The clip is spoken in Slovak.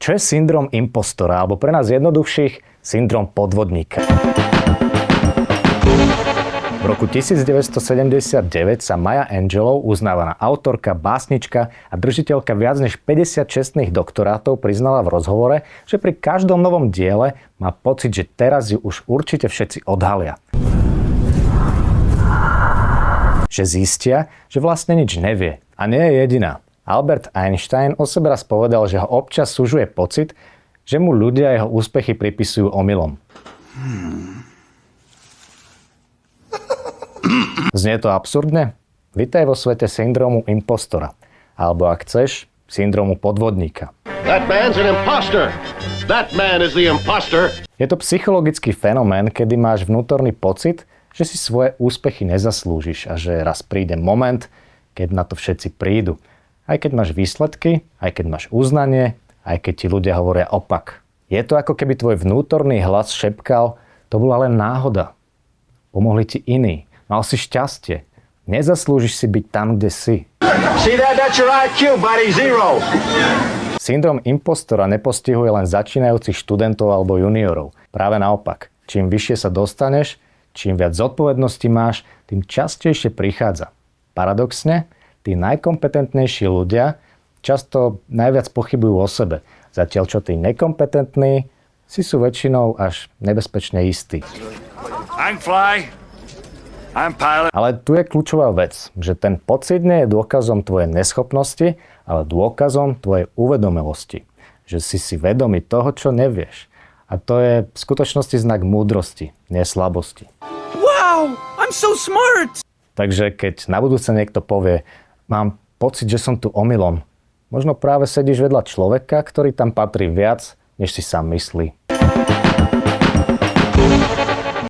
Čo je syndrom impostora, alebo pre nás jednoduchších syndrom podvodníka? V roku 1979 sa Maya Angelou, uznávaná autorka, básnička a držiteľka viac než 50 čestných doktorátov, priznala v rozhovore, že pri každom novom diele má pocit, že teraz ju už určite všetci odhalia. Že zistia, že vlastne nič nevie. A nie je jediná. Albert Einstein o sebe raz povedal, že ho občas sužuje pocit, že mu ľudia jeho úspechy pripisujú omylom. Znie to absurdne? Vitaj vo svete syndrómu impostora. Alebo ak chceš, syndrómu podvodníka. That man's an imposter. That man is the imposter. Je to psychologický fenomén, kedy máš vnútorný pocit, že si svoje úspechy nezaslúžiš a že raz príde moment, keď na to všetci prídu. Aj keď máš výsledky, aj keď máš uznanie, aj keď ti ľudia hovoria opak. Je to ako keby tvoj vnútorný hlas šepkal, to bola len náhoda. Pomohli ti iní. Mal si šťastie. Nezaslúžiš si byť tam, kde si. See that? That's your IQ, buddy. Zero. Syndrom impostora nepostihuje len začínajúcich študentov alebo juniorov. Práve naopak. Čím vyššie sa dostaneš, čím viac zodpovedností máš, tým častejšie prichádza. Paradoxne, tí najkompetentnejší ľudia často najviac pochybujú o sebe. Zatiaľ čo tí nekompetentní si sú väčšinou až nebezpečne istí. Ale tu je kľúčová vec, že ten pocit nie je dôkazom tvojej neschopnosti, ale dôkazom tvojej uvedomelosti. Že si vedomý toho, čo nevieš. A to je v skutočnosti znak múdrosti, nie slabosti. Wow, I'm so smart! Takže keď na budúce niekto povie, mám pocit, že som tu omylom, možno práve sedíš vedľa človeka, ktorý tam patrí viac, než si sám myslí.